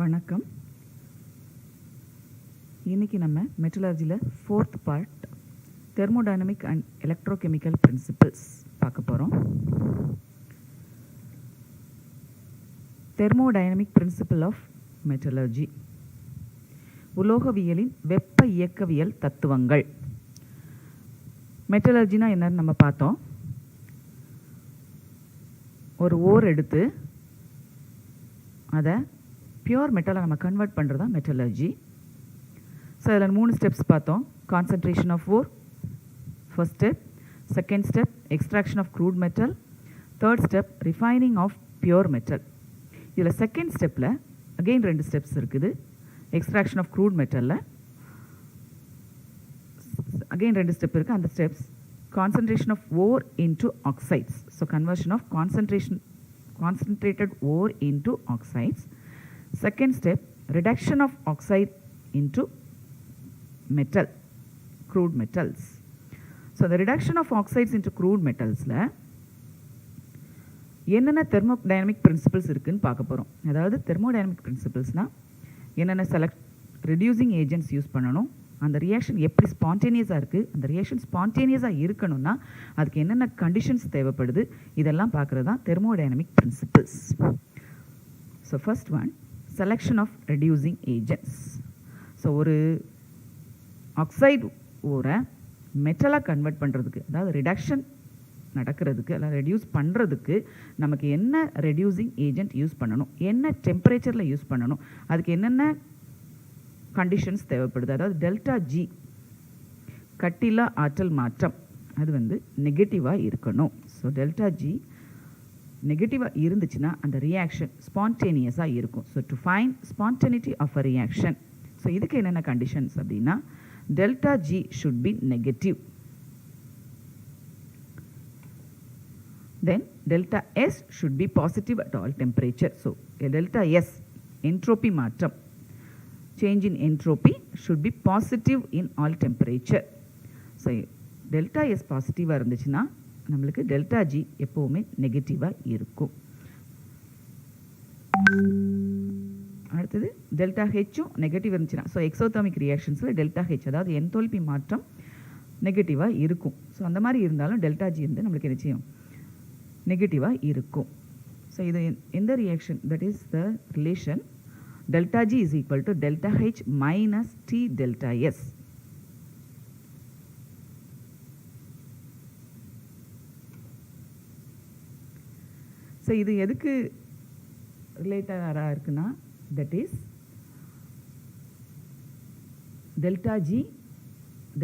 வணக்கம். இன்னைக்கு நம்ம மெட்டலர்ஜியில் 4th part thermodynamic and electrochemical principles பார்க்க போகிறோம். தெர்மோடைனமிக் பிரின்சிபிள் ஆஃப் மெட்டலர்ஜி, உலோகவியலின் வெப்ப இயக்கவியல் தத்துவங்கள். மெட்டலர்ஜினா என்னன்னு நம்ம பார்த்தோம். ஒரு ஓர் எடுத்து அதை பியூர் மெட்டலை நம்ம கன்வெர்ட் பண்ணுறது தான் மெட்டலர்ஜி. ஸோ அதில் 3 ஸ்டெப்ஸ் பார்த்தோம். Concentration of ore first step, second step extraction of crude metal, third step refining of pure metal. இதில் செகண்ட் ஸ்டெப்பில் அகெயின் 2 ஸ்டெப்ஸ் இருக்குது. எக்ஸ்ட்ராக்ஷன் ஆஃப் க்ரூட் மெட்டலில் அகெயின் 2 ஸ்டெப் இருக்குது. அந்த steps concentration of ore into oxides. So conversion of concentrated ore into oxides. Second step, reduction of oxide into metal, crude metals. So the reduction of oxides into crude metals la என்னென்ன thermodynamic principles இருக்குன்னு பார்க்க போகிறோம். அதாவது thermodynamic பிரின்சிபிள்ஸ்னால் என்னென்ன reducing agents use பண்ணணும், அந்த reaction எப்படி ஸ்பான்டேனியஸாக இருக்குது, அந்த ரியாக்ஷன் ஸ்பான்டேனியஸாக இருக்கணும்னா அதுக்கு என்னென்ன கண்டிஷன்ஸ் தேவைப்படுது, இதெல்லாம் பார்க்குறது தான் thermodynamic principles. So first one, selection of reducing agents. So ஒரு ஆக்சைடு ஓரை மெட்டலாக கன்வெர்ட் பண்ணுறதுக்கு, அதாவது ரிடக்ஷன் நடக்கிறதுக்கு அல்ல ரெடியூஸ் பண்ணுறதுக்கு நமக்கு என்ன ரெடியூசிங் ஏஜென்ட் யூஸ் பண்ணணும், என்ன டெம்பரேச்சரில் யூஸ் பண்ணணும், அதுக்கு என்னென்ன கண்டிஷன்ஸ் தேவைப்படுது. அதாவது டெல்டா ஜி கட்டிலா ஆற்றல் மாற்றம் அது வந்து நெகட்டிவாக இருக்கணும். ஸோ டெல்டா ஜி நெகட்டிவாக இருந்துச்சுன்னா அந்த ரியாக்ஷன் ஸ்பான்டேனியஸாக இருக்கும். So to find spontaneity of a reaction, so இதுக்கு என்னென்ன கண்டிஷன்ஸ் அப்படின்னா delta G should be negative. Then delta S should be positive at all temperature. So delta S entropy மாற்றம், change in entropy should be positive in all temperature. So delta S பாசிட்டிவாக இருந்துச்சுன்னா நம்மளுக்கு delta G எப்போவுமே நெகட்டிவாக இருக்கும். அடுத்தது delta ஹெச்சும் negative இருந்துச்சுன்னா, so exothermic ரியாக்ஷன்ஸில் delta H அதாவது என்தால்பி மாற்றம் நெகட்டிவாக இருக்கும். ஸோ அந்த மாதிரி இருந்தாலும் டெல்டா ஜி வந்து நம்மளுக்கு என்ன செய்யும், நெகட்டிவாக இருக்கும். ஸோ இது எந்த reaction, that is the relation delta G is equal to delta H minus T delta S. So இது எதுக்கு ரிலேட்டடாக இருக்குன்னா, that is delta G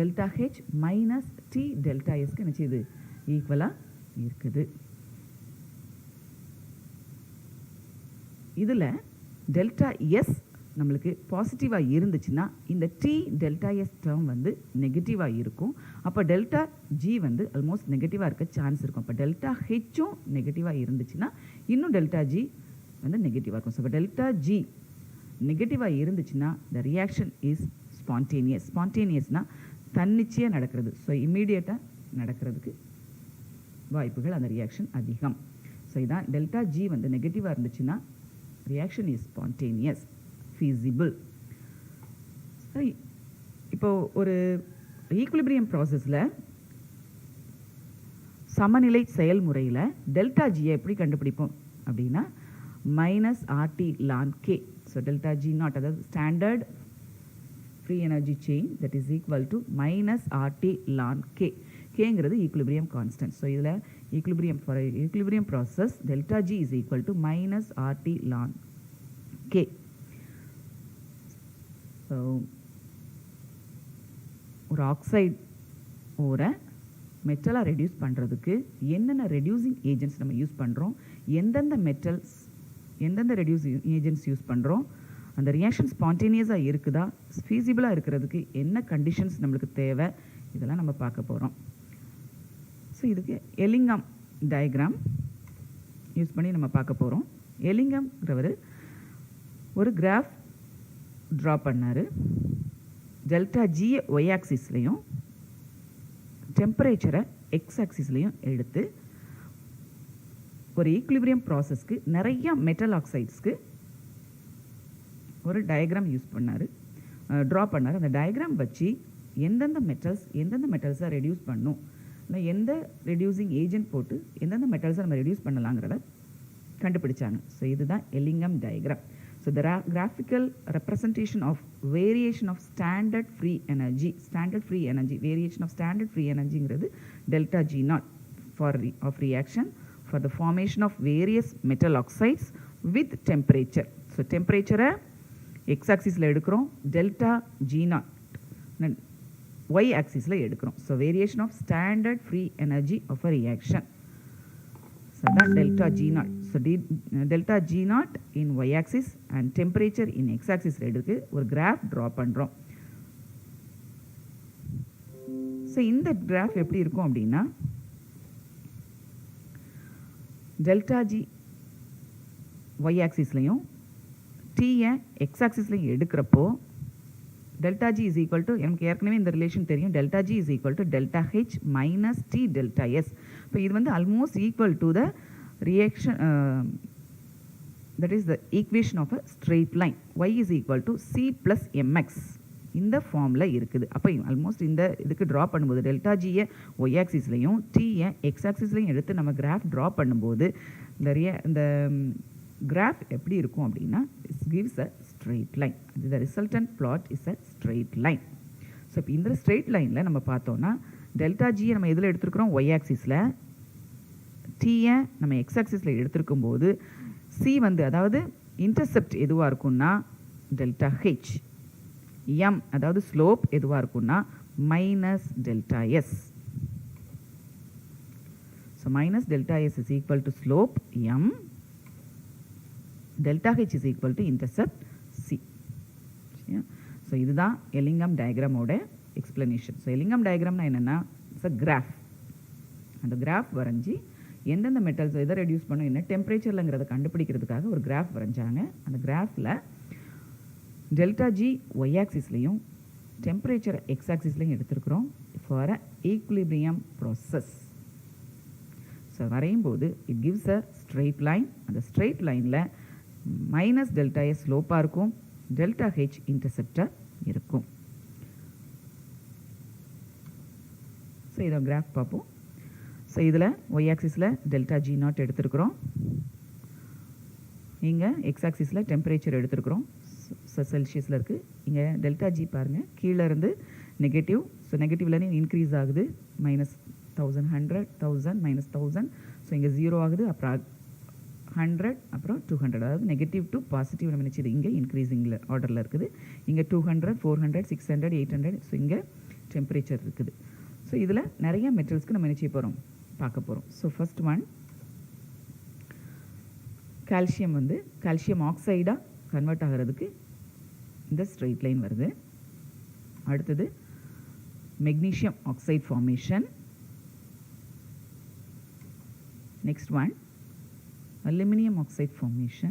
delta H minus T delta S க்கு என்ன செய்யுது, ஈக்குவலாக இருக்குது. இதில் டெல்டா எஸ் நம்மளுக்கு பாசிட்டிவாக இருந்துச்சுன்னா இந்த டி டெல்டா எஸ் டேர்ம் வந்து நெகட்டிவாக இருக்கும். அப்போ டெல்டா ஜி வந்து ஆல்மோஸ்ட் நெகட்டிவாக இருக்க சான்ஸ் இருக்கும். அப்போ டெல்டா ஹெச்சும் நெகட்டிவாக இருந்துச்சுன்னா இன்னும் டெல்டா ஜி வந்து நெகட்டிவாக இருக்கும். ஸோ இப்போ டெல்டா ஜி நெகட்டிவாக இருந்துச்சுன்னா த ரியாக்ஷன் இஸ் ஸ்பான்டேனியஸ். ஸ்பான்டேனியஸ்னால் தன்னிச்சையாக நடக்கிறது. ஸோ இம்மீடியட்டாக நடக்கிறதுக்கு வாய்ப்புகள் அந்த ரியாக்ஷன் அதிகம். ஸோ இதான் டெல்டா ஜி வந்து நெகட்டிவாக இருந்துச்சுன்னா reaction is spontaneous, feasible. இப்போ ஒரு ஈக்குலிபிரியம் ப்ராசஸில் சமநிலை செயல்முறையில் டெல்டா ஜியை எப்படி கண்டுபிடிப்போம் அப்படின்னா minus RT ln K. So delta G naught அதாவது standard free energy change that is equal to minus RT ln K. கேங்கிறது ஈக்குலிபிரியம் கான்ஸ்டன்ட். ஸோ இதில் equilibrium for a equilibrium process delta G is equal to minus RT ln K. So ஒரு oxide ஓரை மெட்டலாக reduce பண்ணுறதுக்கு என்னென்ன reducing agents நம்ம use பண்ணுறோம், எந்தெந்த metals எந்தெந்த ரெடியூசிங் ஏஜென்ட்ஸ் யூஸ் பண்ணுறோம், அந்த ரியாக்ஷன் ஸ்பான்டேனியஸாக இருக்குதா, ஃபீஸிபிளாக இருக்கிறதுக்கு என்ன கண்டிஷன்ஸ் நம்மளுக்கு தேவை, இதெல்லாம் நம்ம பார்க்க போகிறோம். ஸோ இதுக்கு எலிங்கம் டயக்ராம் யூஸ் பண்ணி நம்ம பார்க்க போகிறோம். எலிங்கம்ங்கிறவர் ஒரு கிராஃப் ட்ரா பண்ணார். டெல்டா ஜியை ஒய் ஆக்சிஸ்லையும் டெம்பரேச்சரை எக்ஸ் ஆக்சிஸ்லையும் எடுத்து ஒரு ஈக்குலிபிரியம் ப்ராசஸ்க்கு நிறையா மெட்டல் ஆக்சைட்ஸ்க்கு ஒரு டயக்ராம் யூஸ் பண்ணார், ட்ரா பண்ணார். அந்த டயக்ராம் வச்சு எந்தெந்த மெட்டல்ஸை ரெடியூஸ் பண்ணும், இல்லை எந்த ரெடியூசிங் ஏஜென்ட் போட்டு எந்தெந்த மெட்டல்ஸை நம்ம ரெடியூஸ் பண்ணலாங்கிறத கண்டுபிடிச்சாங்க. ஸோ இதுதான் Ellingham diagram. So the graphical representation of variation of standard free energy, variation of standard free energyங்கிறது delta G naught of reaction for the formation of various metal oxides with temperature. So டெம்பரேச்சரை X ஆக்சிஸில் எடுக்கிறோம், delta G naught y ஆக்சிஸில் எடுக்கிறோம். So variation of standard free energy of a reaction. So that delta G naught. So delta G naught in y axis and temperature in x axis எடுக்கு ஒரு graph draw பண்ணுறோம். So இந்த graph எப்படி இருக்கும் அப்படின்னா, delta G y axisலையும் T-யை x axisலையும் எடுக்கிறப்போ delta G is equal to, நமக்கு ஏற்கனவே இந்த ரிலேஷன் தெரியும், delta G is equal to delta H minus T delta S. இப்போ இது வந்து almost equal to the reaction, that is the equation of a straight line. Y is equal to C plus mx. இந்த ஃபார்மில் இருக்குது. அப்போ almost இந்த இதுக்கு draw பண்ணும்போது டெல்டா ஜியை ஒய் ஆக்சிஸ்லையும் டீயை எக்ஸ் ஆக்சிஸ்லையும் எடுத்து நம்ம கிராஃப் ட்ரா பண்ணும்போது இந்த கிராஃப் எப்படி இருக்கும் அப்படின்னா, it gives a straight line. The resultant plot is a straight line. So இப்போ இந்த ஸ்ட்ரெயிட் லைனில் நம்ம பார்த்தோன்னா டெல்டா ஜியை நம்ம எதில் எடுத்துருக்குறோம், ஒய் ஆக்சிஸில், டீயை நம்ம எக்ஸ் ஆக்சிஸில் எடுத்துருக்கும் போது சி வந்து அதாவது இன்டர்செப்ட் எதுவாக இருக்கும்னா டெல்டா ஹெச், எம் அதாவது ஸ்லோப் எதுவாக இருக்கும்னா minus delta S. So minus delta S is equal to slope M, delta H is equal to intercept C. ஸோ இதுதான் எல்லிங்கம் டயக்ராமோட எக்ஸ்பிளனேஷன். ஸோ எல்லிங்கம் டயக்ராம்னா என்னென்னா, இட்ஸ் அ கிராஃப். அந்த கிராஃப் வரைஞ்சி எந்தெந்த மெட்டல்ஸ் எதை ரெடியூஸ் பண்ணும், என்ன டெம்பரேச்சர்லங்கிறத கண்டுபிடிக்கிறதுக்காக ஒரு கிராஃப் வரைஞ்சாங்க. அந்த கிராஃபில் டெல்டா ஜி ஒய் ஆக்சிஸ்லையும் டெம்பரேச்சர் எக்ஸ் ஆக்சிஸ்லையும் எடுத்துருக்குறோம் for a equilibrium process. So வரையும் போது it gives a straight line. அந்த ஸ்ட்ரெயிட் லைனில் மைனஸ் டெல்டா எஸ் ஸ்லோப்பாக இருக்கும், டெல்டா ஹெச் இன்டர்செப்டாக இருக்கும். ஸோ இதை கிராஃப் பார்ப்போம். ஸோ இதில் ஒய் ஆக்சிஸில் டெல்டா ஜி நாட் எடுத்துருக்குறோம், இங்கே எக்ஸ் ஆக்சிஸில் டெம்பரேச்சர் எடுத்துருக்குறோம், செல்சியஸில் இருக்குது. இங்கே டெல்டா ஜி பாருங்கள், கீழே இருந்து நெகட்டிவ், ஸோ நெகட்டிவ்லேருந்து இன்க்ரீஸ் ஆகுது, மைனஸ் 1000, 100, 1000, மைனஸ் 1000. ஸோ இங்கே 0 ஆகுது, அப்புறம் 100, அப்புறம் 200. அதாவது நெகட்டிவ் டு பாசிட்டிவ் நம்ம நினச்சது இங்கே இன்க்ரீஸிங்கில் ஆர்டரில் இருக்குது. இங்கே 200, 400, 600, 800. ஸோ இங்கே டெம்பரேச்சர் இருக்குது. ஸோ இதில் நிறைய மெட்டல்ஸ்க்கு நம்ம நினச்சி போகிறோம், பார்க்க போகிறோம். ஸோ ஃபர்ஸ்ட் ஒன் கால்சியம் வந்து கால்சியம் ஆக்சைடாக கன்வெர்ட் ஆகிறதுக்கு இந்த ஸ்ட்ரெயிட் லைன் வருது. அடுத்தது magnesium oxide formation. Next one, aluminum oxide formation.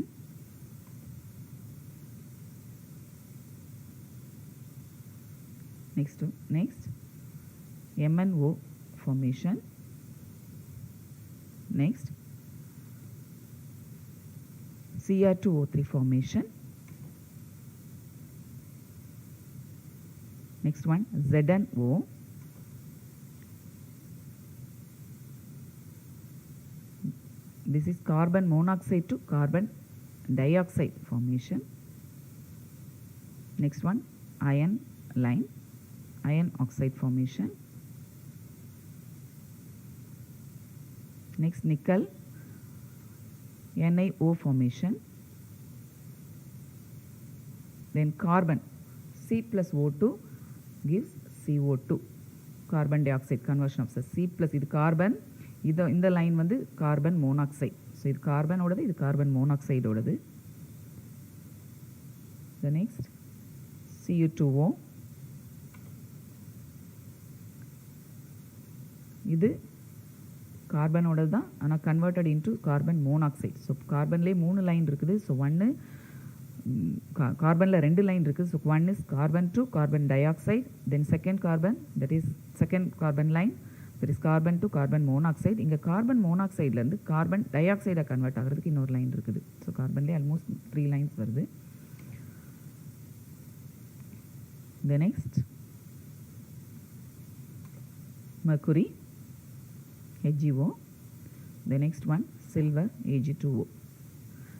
Next, MnO formation. Next, Cr2O3 formation. Next one, ZnO. This is carbon monoxide to carbon dioxide formation. Next one, iron line, iron oxide formation. Next, nickel, NiO formation. Then carbon, C plus O2 gives CO2, carbon dioxide conversion of C plus, இது carbon, இந்த line வந்து carbon monoxide. So இது கார்பனோடது, இது carbon மோனாக்சைடோடது. The next Cu2O, இது கார்பனோடது தான், ஆனால் converted into carbon monoxide. So கார்பன்லேயே 3 லைன் இருக்குது. ஸோ ஒன்று கார்பனில் 2 லைன் இருக்குது. So one is carbon to carbon dioxide, then second carbon, that is second carbon line, that is carbon to carbon monoxide. இங்கே கார்பன் மோனாக்சைட்லேருந்து carbon டை ஆக்சைடாக convert ஆகிறதுக்கு இன்னொரு லைன் இருக்குது. ஸோ கார்பன்லேயே ஆல்மோஸ்ட் 3 லைன்ஸ் வருது. The next mercury HgO. The next one silver Ag2O.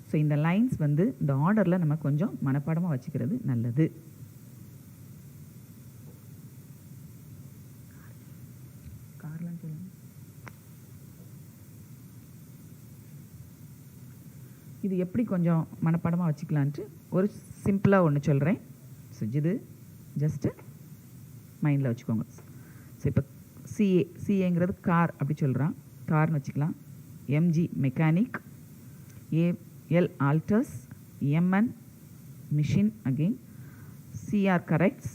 So இந்த லைன்ஸ் வந்து இந்த ஆர்டரில் நம்ம கொஞ்சம் மனப்பாடமாக வச்சுக்கிறது நல்லது. இது எப்படி கொஞ்சம் மனப்பாடமாக வச்சுக்கலான்ட்டு ஒரு சிம்பிளாக ஒன்று சொல்கிறேன். ஸோ இது ஜஸ்ட்டு மைண்டில் வச்சுக்கோங்க. ஸோ இப்போ சிஏங்கிறது கார் அப்படி சொல்கிறான், கார்னு வச்சுக்கலாம். MG mechanic, AL alters, MN machine again, CR corrects,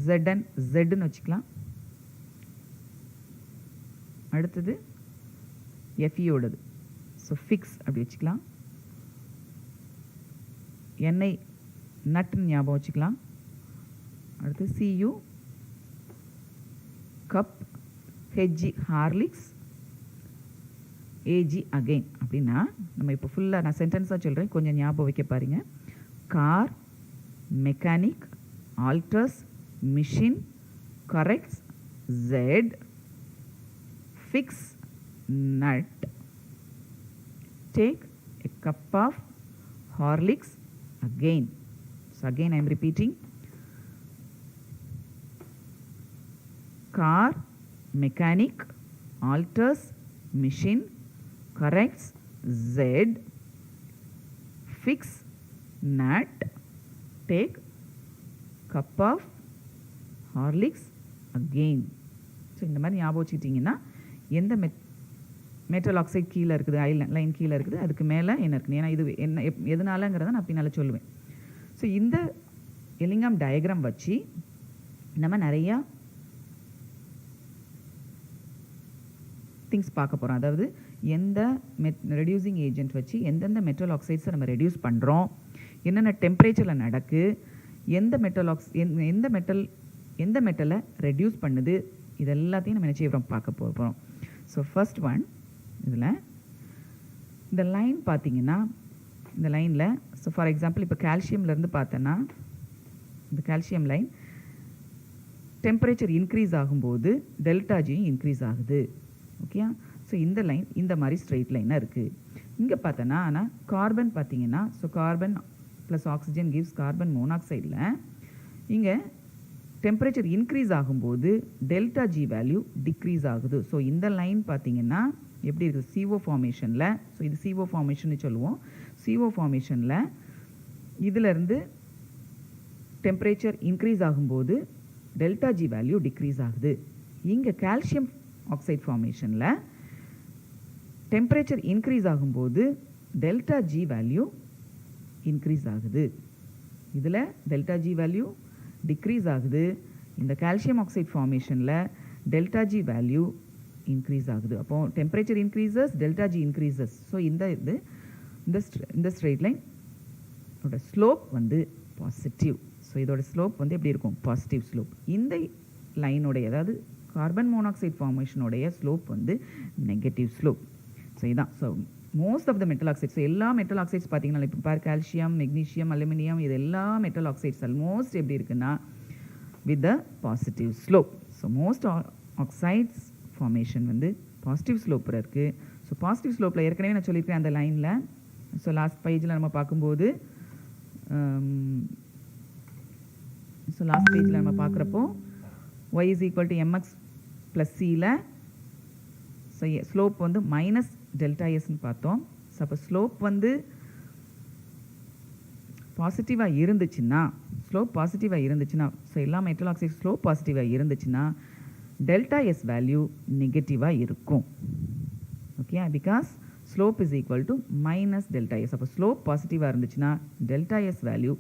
ZN ஜெட்னு வச்சுக்கலாம். அடுத்தது எஃப்இயோடது, ஸோ ஃபிக்ஸ் அப்படி வச்சுக்கலாம். என்ஐ நட்டுன்னு ஞாபகம் வச்சுக்கலாம். அடுத்து CU cup, HG Horlicks, AG again. அப்படின்னா நம்ம இப்போ ஃபுல்லாக நான் சென்டென்ஸாக சொல்கிறேன், கொஞ்சம் ஞாபகம் வைக்க பாருங்க. Car, mechanic, alters, machine, corrects, jet, fix, nut, take a cup of Horlicks again. So again I am repeating. Car, mechanic, alters, machine, corrects, Z, fix, nut, take, cup of Horlicks again. So இந்த மாதிரி ஞாபகம் வச்சுக்கிட்டிங்கன்னா எந்த metal oxide கீழே இருக்குது, line கீழே இருக்குது, அதுக்கு மேலே என்ன இருக்குது, ஏன்னா இது என்ன எதனாலங்கிறத நான் பின்னால் சொல்லுவேன். ஸோ இந்த எலிங்காம் டயக்ராம் வச்சு நம்ம நிறையா திங்ஸ் பார்க்க போகிறோம். அதாவது எந்த ரெடியூசிங் ஏஜென்ட் வச்சு எந்தெந்த மெட்டல் ஆக்சைட்ஸை நம்ம ரெடியூஸ் பண்ணுறோம், என்னென்ன டெம்பரேச்சரில் நடக்கு, எந்த மெட்டலை ரெடியூஸ் பண்ணுது, இது எல்லாத்தையும் நம்ம என்ன செய்கிறோம் பார்க்க போகிறோம். ஸோ ஃபர்ஸ்ட் ஒன், இதில் இந்த லைன் பார்த்தீங்கன்னா, இந்த லைனில் ஸோ ஃபார் எக்ஸாம்பிள் இப்போ கால்சியம்லேருந்து பார்த்தோன்னா இந்த கால்சியம் லைன் டெம்பரேச்சர் இன்க்ரீஸ் ஆகும்போது டெல்டா ஜியும் இன்க்ரீஸ் ஆகுது. ஓகே, ஸோ இந்த லைன் இந்த மாதிரி ஸ்ட்ரெயிட் லைனாக இருக்குது. இங்கே பார்த்தோன்னா ஆனால் கார்பன் பார்த்தீங்கன்னா, so carbon plus oxygen gives carbon மோனாக்சைடில் இங்கே டெம்பரேச்சர் இன்க்ரீஸ் ஆகும்போது டெல்டா ஜி வேல்யூ டிக்ரீஸ் ஆகுது. ஸோ இந்த லைன் பார்த்தீங்கன்னா எப்படி இருக்குது, CO ஃபார்மேஷனில். ஸோ இது CO ஃபார்மேஷன்னு சொல்லுவோம். CO ஃபார்மேஷனில் இதிலேருந்து டெம்பரேச்சர் இன்க்ரீஸ் ஆகும்போது டெல்டா ஜி வேல்யூ டிக்ரீஸ் ஆகுது. இங்கே கால்சியம் ஆக்சைடு ஃபார்மேஷனில் டெம்பரேச்சர் இன்க்ரீஸ் ஆகும்போது டெல்டா ஜி வேல்யூ இன்க்ரீஸ் ஆகுது. இதில் டெல்டா ஜி வேல்யூ டிக்ரீஸ் ஆகுது. இந்த கால்சியம் ஆக்சைடு ஃபார்மேஷனில் டெல்டா ஜி வேல்யூ இன்க்ரீஸ் ஆகுது. அப்போது temperature increases, delta G increases. So இந்த ஸ்ட்ரெயிட் லைன் இதோட ஸ்லோப் வந்து பாசிட்டிவ். ஸோ இதோட ஸ்லோப் வந்து எப்படி இருக்கும், பாசிட்டிவ் ஸ்லோப். இந்த லைனுடைய அதாவது கார்பன் மோனாக்சைடு ஃபார்மேஷனுடைய ஸ்லோப் வந்து நெகட்டிவ் ஸ்லோப். ஸோ இதுதான். So most of the metal oxides, எல்லா மெட்டல் ஆக்சைட்ஸ் பார்த்தீங்கன்னா இப்போ பார் கால்சியம், மெக்னீஷியம், அலுமினியம், இது எல்லா மெட்டல் ஆக்சைட்ஸ் ஆல்மோஸ்ட் எப்படி இருக்குன்னா with the positive slope. So most oxides formation வந்து பாசிட்டிவ் ஸ்லோப்பில் இருக்குது. ஸோ பாசிட்டிவ் ஸ்லோப்பில் ஏற்கனவே நான் சொல்லியிருக்கேன் அந்த லைனில். ஸோ லாஸ்ட் பேஜில் நம்ம பார்க்கும்போது நம்ம பார்க்குறப்போ y is equal to mx plus c-ல ஸோ ஸ்லோப் வந்து மைனஸ் டெல்டா எஸ்ன்னு பார்த்தோம். ஸோ அப்போ ஸ்லோப் வந்து பாசிட்டிவாக இருந்துச்சுன்னா, ஸ்லோப் பாசிட்டிவாக இருந்துச்சுன்னா, ஸோ எல்லா மெட்டல் ஆக்சைடு ஸ்லோப் பாசிட்டிவாக இருந்துச்சுன்னா டெல்டா எஸ் வேல்யூ நெகட்டிவாக இருக்கும். Okay, because slope is equal to minus delta S. அப்போ ஸ்லோப் பாசிட்டிவாக இருந்துச்சுன்னா delta S value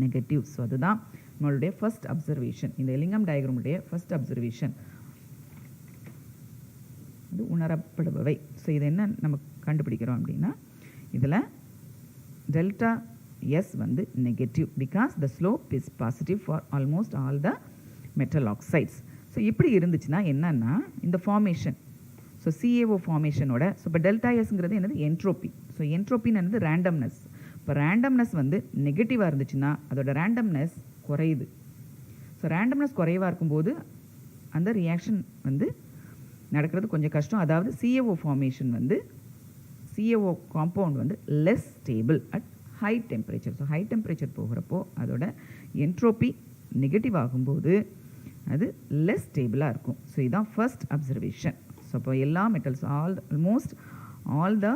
negative. So அதுதான் நம்மளுடைய ஃபர்ஸ்ட் அப்சர்வேஷன், இந்த எலிங்காம் டயக்ராமுடைய ஃபர்ஸ்ட் அப்சர்வேஷன். அது உணரப்படுபவை. ஸோ இது என்ன நம்ம கண்டுபிடிக்கிறோம் அப்படின்னா, இதில் டெல்டா எஸ் வந்து negative because the slope is positive for almost all the metal oxides. So இப்படி இருந்துச்சுன்னா என்னன்னா இந்த ஃபார்மேஷன், ஸோ CaO ஃபார்மேஷனோட, ஸோ இப்போ டெல்டா எஸ்ங்கிறது என்னது, என்ட்ரோபி. ஸோ என்ட்ரோபின்னு என்னது, ரேண்டம்னஸ். இப்போ ரேண்டம்னஸ் வந்து நெகட்டிவாக இருந்துச்சுன்னா அதோட ரேண்டம்னஸ் குறையுது. ஸோ ரேண்டம்னஸ் குறைவாக இருக்கும்போது அந்த ரியாக்ஷன் வந்து நடக்கிறது கொஞ்சம் கஷ்டம். அதாவது CaO ஃபார்மேஷன் வந்து CaO காம்பவுண்ட் வந்து less stable at high temperature. So high temperature போகிறப்போ அதோட என்ட்ரோபி நெகட்டிவ் ஆகும்போது அது லெஸ் ஸ்டேபிளாக இருக்கும். ஸோ இதுதான் ஃபர்ஸ்ட் அப்சர்வேஷன். ஸோ இப்போ எல்லா metals almost all the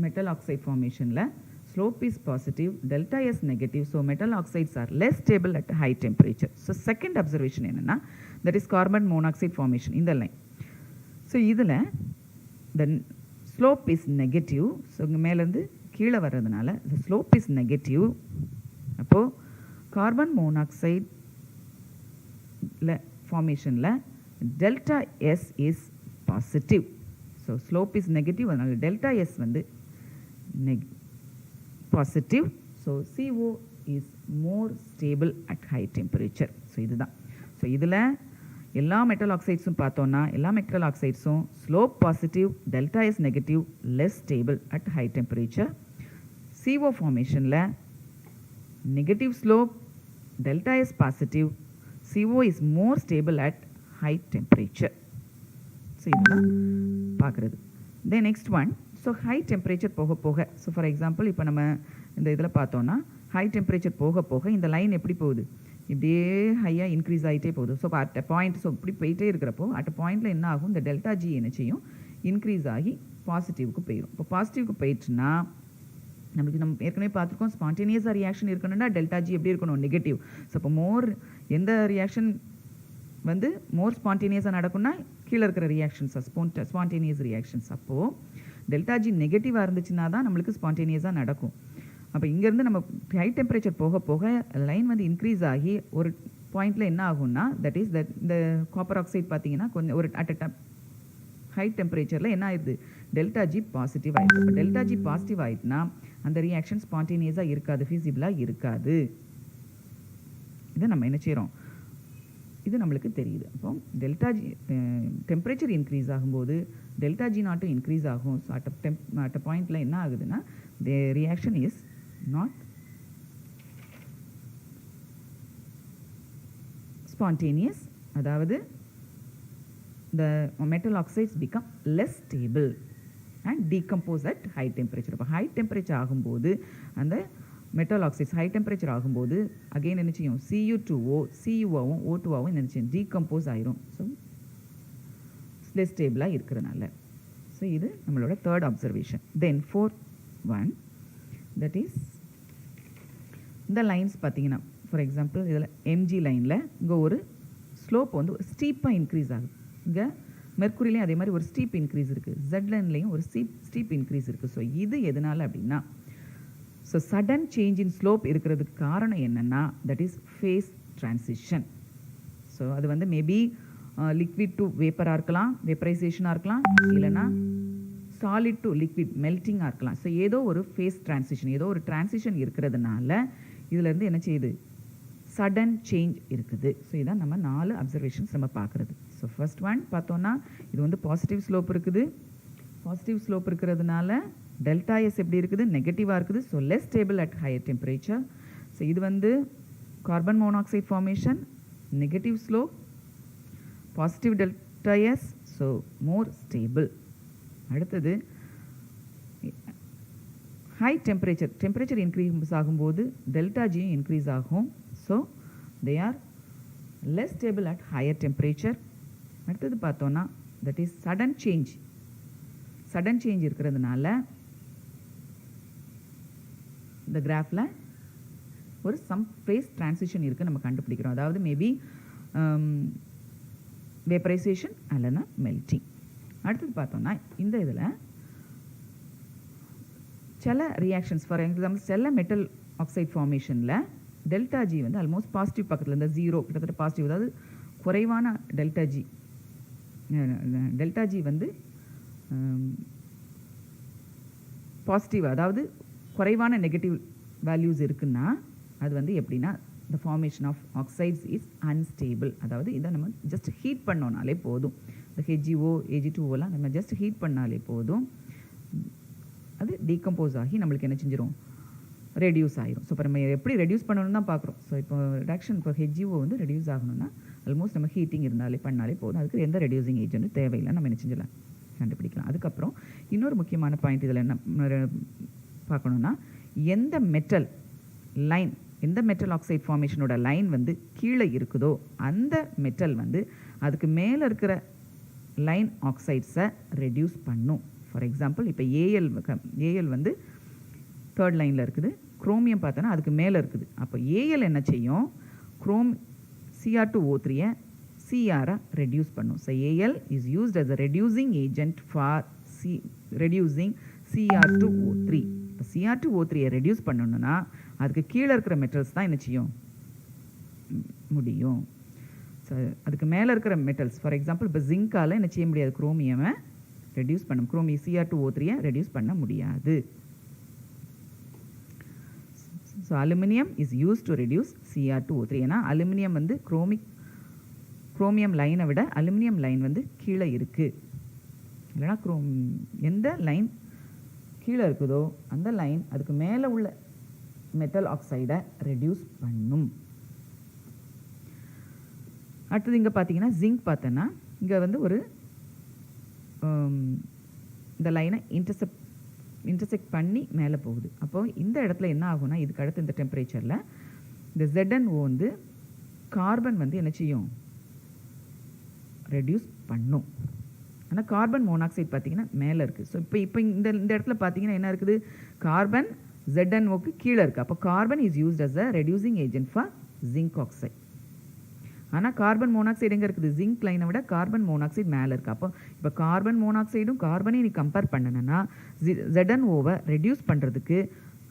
metal oxide ஃபார்மேஷனில் slope is positive, delta S negative, so metal oxides are less stable at high temperature. So second observation என்னன்னா, that is carbon monoxide formation in the line. So இதில் the slope is negative. So இங்கே மேலேருந்து கீழே வர்றதுனால the slope is negative. அப்போ carbon monoxide ஃபார்மேஷனில் delta S is positive. So slope is negative, அதனால delta S வந்து positive. So CO is more stable at high temperature. So இதுதான். So இதில் எல்லா மெட்டல் ஆக்சைட்ஸும் பார்த்தோன்னா எல்லா மெட்டல் ஆக்சைட்ஸும் slope positive, delta S negative, less stable at high temperature. CO ஃபார்மேஷனில் negative slope, delta S positive, CO is more stable at high temperature. So இதுதான் பார்க்குறது. Then next one, so high temperature போக போக, so for example இப்போ நம்ம இந்த இதில் பார்த்தோன்னா ஹை டெம்பரேச்சர் போக போக இந்த லைன் எப்படி போகுது, இப்படியே ஹையாக இன்க்ரீஸ் ஆகிட்டே போகுது. So at a point, so இப்படி போயிட்டே இருக்கிறப்போ அட் அ பாயிண்டில் என்ன ஆகும், இந்த டெல்டா ஜி என்ன செய்யும், இன்க்ரீஸ் ஆகி பாசிட்டிவ்க்கு போயிடும். இப்போ பாசிட்டிவ்க்கு போயிடுச்சுன்னா நம்மளுக்கு நம்ம ஏற்கனவே பார்த்துருக்கோம், ஸ்பான்டேனியஸாக ரியாக்ஷன் இருக்கணும்னா டெல்டா ஜி எப்படி இருக்கணும், நெகட்டிவ். ஸோ இப்போ எந்த ரியாக்ஷன் வந்து மோர் ஸ்பான்டேனியஸாக நடக்கும்னா கீழே இருக்கிற ரியாக்ஷன்ஸ் ஸ்பான்டேனியஸ் ரியாக்ஷன்ஸ். அப்போது டெல்டா ஜி நெகட்டிவாக இருந்துச்சுன்னா தான் நம்மளுக்கு ஸ்பான்டேனியஸாக நடக்கும். அப்போ இங்கேருந்து நம்ம ஹை டெம்பரேச்சர் போக போக லைன் வந்து இன்க்ரீஸ் ஆகி ஒரு பாயிண்டில் என்ன ஆகும்னா, தட் இஸ் தட் இந்த காப்பர் ஆக்சைடு பார்த்தீங்கன்னா கொஞ்சம் ஒரு அட் ஹை டெம்பரேச்சரில் என்ன ஆயிடுது, டெல்டா ஜி பாசிட்டிவ் ஆகிடுது. இப்போ டெல்டா ஜி பாசிட்டிவ் ஆகிட்டுனா அந்த ரியாக்ஷன் ஸ்பான்டேனியஸாக இருக்காது, ஃபீஸிபிளாக இருக்காது. இதை நம்ம என்ன செய்கிறோம், இது நம்மளுக்கு தெரியுது. அப்போ டெல்டா ஜி டெம்பரேச்சர் இன்க்ரீஸ் ஆகும்போது டெல்டா ஜி நாட்டும் இன்க்ரீஸ் ஆகும். ஸோ அட் அ பாயிண்டில் என்ன ஆகுதுன்னா, the reaction is not spontaneous, அதாவது the metal oxides become less stable and decompose at high temperature. அப்போ ஹை டெம்பரேச்சர் ஆகும்போது அந்த மெட்டல் ஆக்சைட்ஸ் ஹை டெம்பரேச்சர் ஆகும்போது அகெயின் என்ன செய்யும், Cu2O, CuOவும் O2ஆவும் என்ன செய்யும், டீகம்போஸ் ஆயிரும். ஸோ லெஸ் ஸ்டேபிளாக இருக்கிறதுனால. ஸோ இது நம்மளோட third observation. Then fourth one, that is இந்த லைன்ஸ் பார்த்தீங்கன்னா ஃபார் எக்ஸாம்பிள் இதில் எம்ஜி லைனில் இங்கே ஒரு ஸ்லோப் வந்து ஒரு ஸ்டீப்பாக இன்க்ரீஸ் ஆகுது. இங்கே மெர்க்குரிலையும் அதே மாதிரி ஒரு ஸ்டீப் இன்க்ரீஸ் இருக்குது, ஜெட் லைன்லேயும் ஒரு ஸ்டீப் இன்க்ரீஸ் இருக்குது. ஸோ இது எதனால் அப்படின்னா, so sudden change in slope இருக்கிறதுக்கு காரணம் என்னென்னா, that is phase transition. So அது வந்து மேபி லிக்விட் டு வேப்பராக இருக்கலாம், வேப்பரைசேஷனாக இருக்கலாம், இல்லைனா சாலிட் டு லிக்விட் மெல்ட்டிங்காக இருக்கலாம். ஸோ ஏதோ ஒரு ஃபேஸ் ட்ரான்சிஷன், ஏதோ ஒரு ட்ரான்சிஷன் இருக்கிறதுனால இதிலேருந்து என்ன செய்யுது, சடன் சேஞ்ச் இருக்குது. ஸோ இதான் நம்ம 4 அப்சர்வேஷன்ஸ் நம்ம பார்க்குறது. ஸோ ஃபர்ஸ்ட் ஒன் பார்த்தோன்னா இது வந்து பாசிட்டிவ் ஸ்லோப் இருக்குது. பாசிட்டிவ் ஸ்லோப் இருக்கிறதுனால டெல்டா எஸ் எப்படி இருக்குது, நெகட்டிவாக இருக்குது. So less stable at higher temperature. So இது வந்து carbon monoxide formation, negative slope, positive delta S, so more stable. அடுத்தது ஹை டெம்பரேச்சர் இன்க்ரீஸ் ஆகும்போது டெல்டா ஜியும் இன்க்ரீஸ் ஆகும். So they are less stable at higher temperature. அடுத்தது பார்த்தோன்னா that is sudden change இருக்கிறதுனால இந்த கிராஃபில் ஒரு சம் ஃபேஸ் ட்ரான்சிஷன் இருக்குது நம்ம கண்டுபிடிக்கிறோம். அதாவது மேபி வேப்பரைசேஷன் அல்லனா மெல்ட்டிங். அடுத்தது பார்த்தோன்னா இந்த இதில் சில ரியாக்ஷன்ஸ் ஃபார் எக்ஸாம்பிள் சில மெட்டல் ஆக்சைடு ஃபார்மேஷனில் டெல்டா ஜி வந்து ஆல்மோஸ்ட் பாசிட்டிவ் பக்கத்தில் இந்த 0 கிட்டத்தட்ட பாசிட்டிவ், அதாவது குறைவான டெல்டா ஜி வந்து பாசிட்டிவ், அதாவது குறைவான நெகட்டிவ் வேல்யூஸ் இருக்குன்னா அது வந்து எப்படின்னா the formation of oxides is unstable. அதாவது இதை நம்ம ஜஸ்ட் ஹீட் பண்ணோனாலே போதும், இந்த HgO Ag2Oலாம் நம்ம ஜஸ்ட் ஹீட் பண்ணாலே போதும், அது டீகம்போஸ் ஆகி நம்மளுக்கு என்ன செஞ்சிடும், ரெடியூஸ் ஆயிரும். ஸோ இப்போ நம்ம எப்படி ரெடியூஸ் பண்ணணும்னு தான் பார்க்குறோம். ஸோ இப்போ ரிடக்ஷன் இப்போ HGO வந்து ரெடியூஸ் ஆகணும்னா ஆல்மோஸ்ட் நம்ம ஹீட்டிங் பண்ணாலே போதும். அதுக்கு எந்த ரெடியூசிங் ஏஜென்ட்டும் தேவையில்லை, நம்ம என்ன செஞ்சலாம் கண்டுபிடிக்கலாம். அதுக்கப்புறம் இன்னொரு முக்கியமான பாயிண்ட் இதில் என்ன பார்க்கணுன்னா, எந்த மெட்டல் லைன், எந்த மெட்டல் ஆக்சைடு ஃபார்மேஷனோட லைன் வந்து கீழே இருக்குதோ அந்த மெட்டல் வந்து அதுக்கு மேலே இருக்கிற லைன் ஆக்சைட்ஸை ரெடியூஸ் பண்ணும். ஃபார் எக்ஸாம்பிள் இப்போ ஏஎல் வந்து தேர்ட் லைனில் இருக்குது, குரோமியம் பார்த்தோன்னா அதுக்கு மேலே இருக்குது. அப்போ ஏஎல் என்ன செய்யும், Cr2O3 Cr ரெடியூஸ் பண்ணும். So AL is used as a reducing agent for reducing Cr2O3. இப்போ Cr2O3 ரெடியூஸ் பண்ணணும்னா அதுக்கு கீழே இருக்கிற மெட்டல்ஸ் தான் என்ன செய்யும் முடியும். ஸோ அதுக்கு மேலே இருக்கிற மெட்டல்ஸ், ஃபார் எக்ஸாம்பிள் இப்போ ஜிங்கால் என்ன செய்ய முடியாது, குரோமியமை ரெடியூஸ் பண்ணும், Cr2O3 ரெடியூஸ் பண்ண முடியாது. So aluminium is use to reduce Cr2O3. ஏன்னா அலுமினியம் வந்து குரோமியம் லைனை விட அலுமினியம் லைன் வந்து கீழே இருக்குது. இல்லைனா எந்த லைன் கீழே இருக்குதோ அந்த லைன் அதுக்கு மேலே உள்ள மெட்டல் ஆக்சைடை ரெடியூஸ் பண்ணும். அடுத்தது இங்கே பார்த்தீங்கன்னா ஜிங்க் பார்த்தோன்னா இங்கே வந்து ஒரு இந்த லைனை இன்டர்செக்ட் பண்ணி மேலே போகுது. அப்போது இந்த இடத்துல என்ன ஆகும்னா, இதுக்கு அடுத்து இந்த டெம்பரேச்சரில் இந்த ZnO வந்து கார்பன் வந்து என்ன செய்யும் ரெடியூஸ் பண்ணும். ஆனால் கார்பன் மோனாக்சைடு பார்த்தீங்கன்னா மேலே இருக்குது. ஸோ இப்போ இந்த இடத்துல பார்த்தீங்கன்னா என்ன இருக்குது, கார்பன் ZnOக்கு கீழே இருக்குது. அப்போ carbon is used as a reducing agent for zinc oxide. ஆனால் கார்பன் மோனாக்சைடு எங்கே இருக்குது, ஜிங்க் லைனை விட கார்பன் மோனாக்சைடு மேலே இருக்குது. அப்போ இப்போ கார்பன் மோனாக்சைடும் கார்பனையும் நீ கம்பேர் பண்ணணுன்னா ZnOவை ரெடியூஸ் பண்ணுறதுக்கு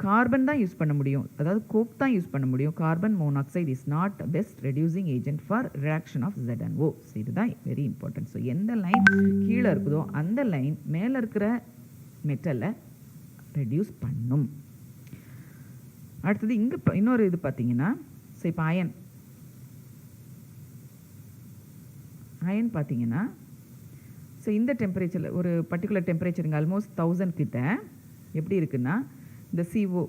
கார்பன் தான் யூஸ் பண்ண முடியும், அதாவது கோக் தான் யூஸ் பண்ண முடியும். Carbon monoxide is not best reducing agent for reduction of ZnO. So இதுதான் வெரி இம்பார்ட்டன்ட். ஸோ எந்த லைன் கீழே இருக்குதோ அந்த லைன் மேலே இருக்கிற மெட்டலை ரெடியூஸ் பண்ணும். அடுத்தது இங்கே இன்னொரு இது பார்த்தீங்கன்னா, ஸோ இப்போ அயன் பார்த்தீங்கன்னா, ஸோ இந்த டெம்பரேச்சரில் ஒரு பர்டிகுலர் டெம்பரேச்சருங்க ஆல்மோஸ்ட் 1000 கிட்ட எப்படி இருக்குன்னா, இந்த CO